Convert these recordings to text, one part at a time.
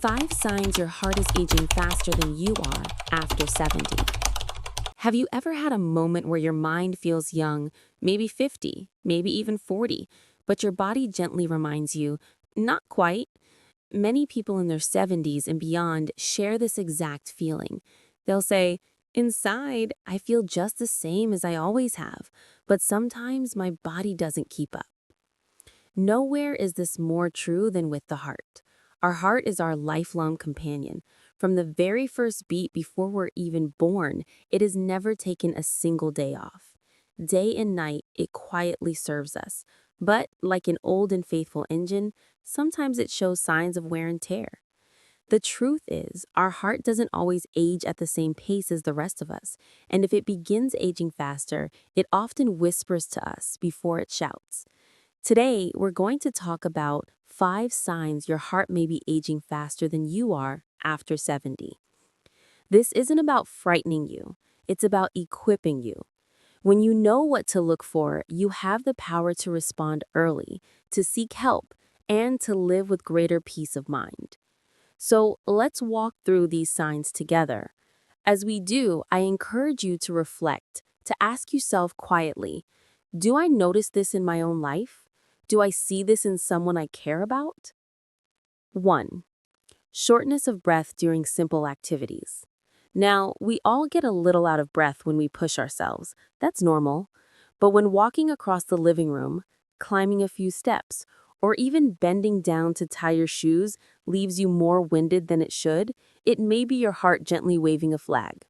5 signs your heart is aging faster than you are after 70. Have you ever had a moment where your mind feels young, maybe 50, maybe even 40, but your body gently reminds you, not quite? Many people in their 70s and beyond share this exact feeling. They'll say, "Inside, I feel just the same as I always have, but sometimes my body doesn't keep up." Nowhere is this more true than with the heart. Our heart is our lifelong companion. From the very first beat before we're even born, it has never taken a single day off. Day and night, it quietly serves us. But like an old and faithful engine, sometimes it shows signs of wear and tear. The truth is, our heart doesn't always age at the same pace as the rest of us, and if it begins aging faster, it often whispers to us before it shouts. Today, we're going to talk about 5 signs your heart may be aging faster than you are after 70. This isn't about frightening you, it's about equipping you. When you know what to look for, you have the power to respond early, to seek help, and to live with greater peace of mind. So let's walk through these signs together. As we do, I encourage you to reflect, to ask yourself quietly, do I notice this in my own life? Do I see this in someone I care about? 1. Shortness of breath during simple activities. Now, we all get a little out of breath when we push ourselves. That's normal. But when walking across the living room, climbing a few steps, or even bending down to tie your shoes leaves you more winded than it should, it may be your heart gently waving a flag.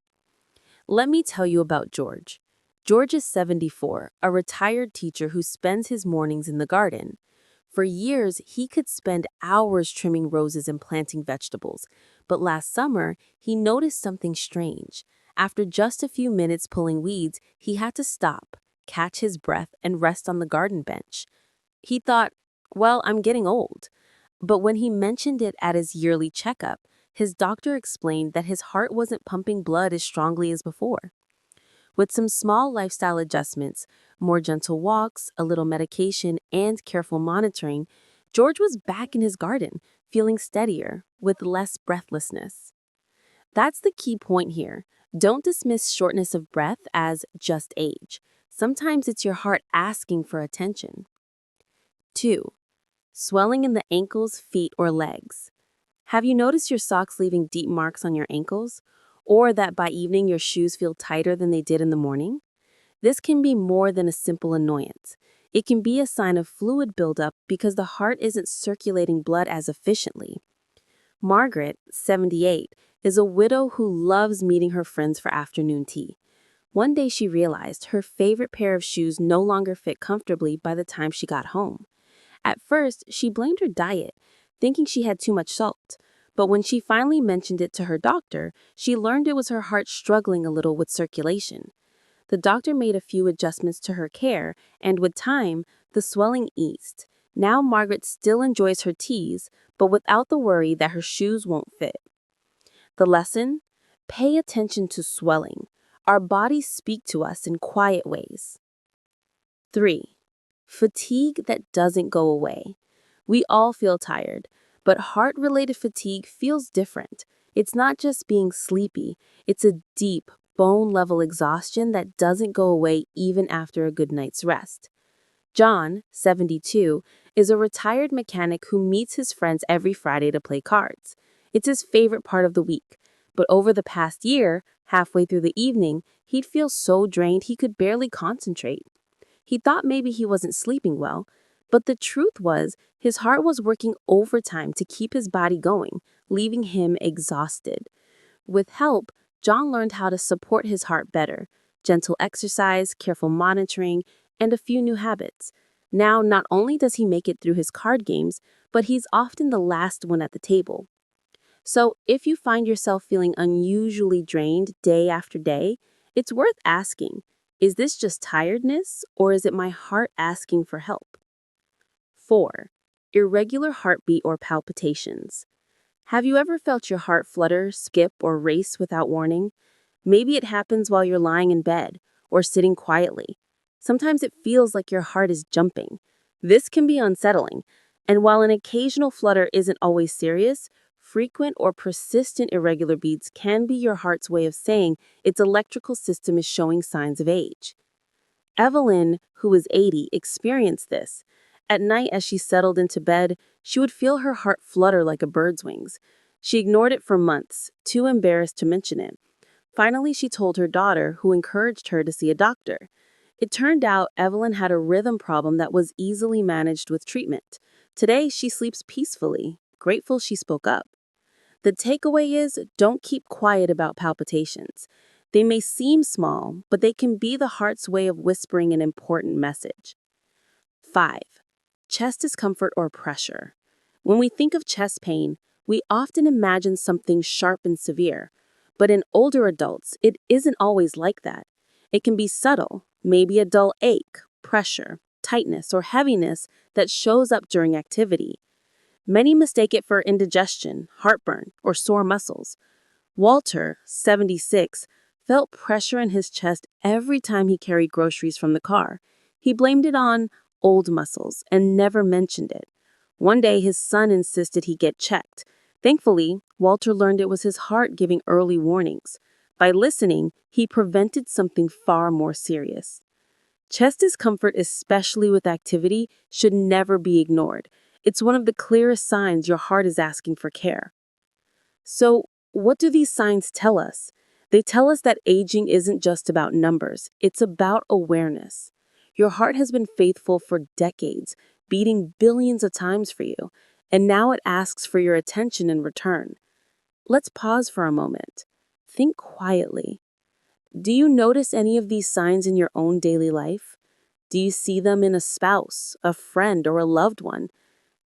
Let me tell you about George. George is 74, a retired teacher who spends his mornings in the garden. For years, he could spend hours trimming roses and planting vegetables. But last summer, he noticed something strange. After just a few minutes pulling weeds, he had to stop, catch his breath, and rest on the garden bench. He thought, well, I'm getting old. But when he mentioned it at his yearly checkup, his doctor explained that his heart wasn't pumping blood as strongly as before. With some small lifestyle adjustments, more gentle walks, a little medication, and careful monitoring, George was back in his garden, feeling steadier, with less breathlessness. That's the key point here. Don't dismiss shortness of breath as just age. Sometimes it's your heart asking for attention. 2. Swelling in the ankles, feet, or legs. Have you noticed your socks leaving deep marks on your ankles? Or that by evening your shoes feel tighter than they did in the morning? This can be more than a simple annoyance. It can be a sign of fluid buildup because the heart isn't circulating blood as efficiently. Margaret, 78, is a widow who loves meeting her friends for afternoon tea. One day she realized her favorite pair of shoes no longer fit comfortably by the time she got home. At first, she blamed her diet, thinking she had too much salt. But when she finally mentioned it to her doctor, she learned it was her heart struggling a little with circulation. The doctor made a few adjustments to her care, and with time, the swelling eased. Now Margaret still enjoys her teas, but without the worry that her shoes won't fit. The lesson? Pay attention to swelling. Our bodies speak to us in quiet ways. 3. Fatigue that doesn't go away. We all feel tired, but heart-related fatigue feels different. It's not just being sleepy, it's a deep, bone-level exhaustion that doesn't go away even after a good night's rest. John, 72, is a retired mechanic who meets his friends every Friday to play cards. It's his favorite part of the week, but over the past year, halfway through the evening, he'd feel so drained he could barely concentrate. He thought maybe he wasn't sleeping well, but the truth was his heart was working overtime to keep his body going, leaving him exhausted. With help, John learned how to support his heart better: gentle exercise, careful monitoring, and a few new habits. Now, not only does he make it through his card games, but he's often the last one at the table. So, if you find yourself feeling unusually drained day after day, it's worth asking, is this just tiredness, or is it my heart asking for help? 4. Irregular heartbeat or palpitations. Have you ever felt your heart flutter, skip, or race without warning? Maybe it happens while you're lying in bed or sitting quietly. Sometimes it feels like your heart is jumping. This can be unsettling, and while an occasional flutter isn't always serious, frequent or persistent irregular beats can be your heart's way of saying its electrical system is showing signs of age. Evelyn, who is 80, experienced this. At night, as she settled into bed, she would feel her heart flutter like a bird's wings. She ignored it for months, too embarrassed to mention it. Finally, she told her daughter, who encouraged her to see a doctor. It turned out Evelyn had a rhythm problem that was easily managed with treatment. Today, she sleeps peacefully, grateful she spoke up. The takeaway is, don't keep quiet about palpitations. They may seem small, but they can be the heart's way of whispering an important message. 5. Chest discomfort or pressure. When we think of chest pain, we often imagine something sharp and severe. But in older adults, it isn't always like that. It can be subtle, maybe a dull ache, pressure, tightness, or heaviness that shows up during activity. Many mistake it for indigestion, heartburn, or sore muscles. Walter, 76, felt pressure in his chest every time he carried groceries from the car. He blamed it on old muscles and never mentioned it. One day, his son insisted he get checked. Thankfully, Walter learned it was his heart giving early warnings. By listening, he prevented something far more serious. Chest discomfort, especially with activity, should never be ignored. It's one of the clearest signs your heart is asking for care. So, what do these signs tell us? They tell us that aging isn't just about numbers, it's about awareness. Your heart has been faithful for decades, beating billions of times for you, and now it asks for your attention in return. Let's pause for a moment. Think quietly. Do you notice any of these signs in your own daily life? Do you see them in a spouse, a friend, or a loved one?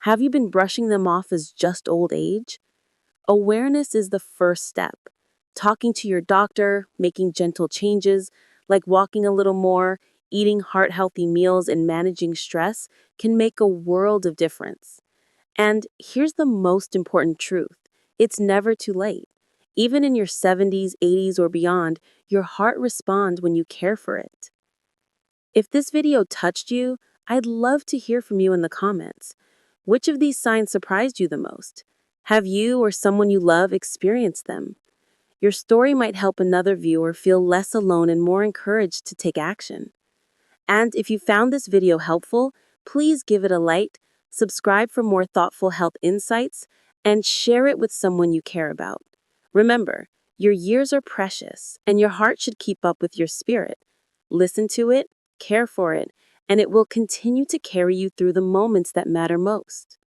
Have you been brushing them off as just old age? Awareness is the first step. Talking to your doctor, making gentle changes, like walking a little more, eating heart-healthy meals, and managing stress can make a world of difference. And here's the most important truth. It's never too late. Even in your 70s, 80s, or beyond, your heart responds when you care for it. If this video touched you, I'd love to hear from you in the comments. Which of these signs surprised you the most? Have you or someone you love experienced them? Your story might help another viewer feel less alone and more encouraged to take action. And if you found this video helpful, please give it a like, subscribe for more thoughtful health insights, and share it with someone you care about. Remember, your years are precious, and your heart should keep up with your spirit. Listen to it, care for it, and it will continue to carry you through the moments that matter most.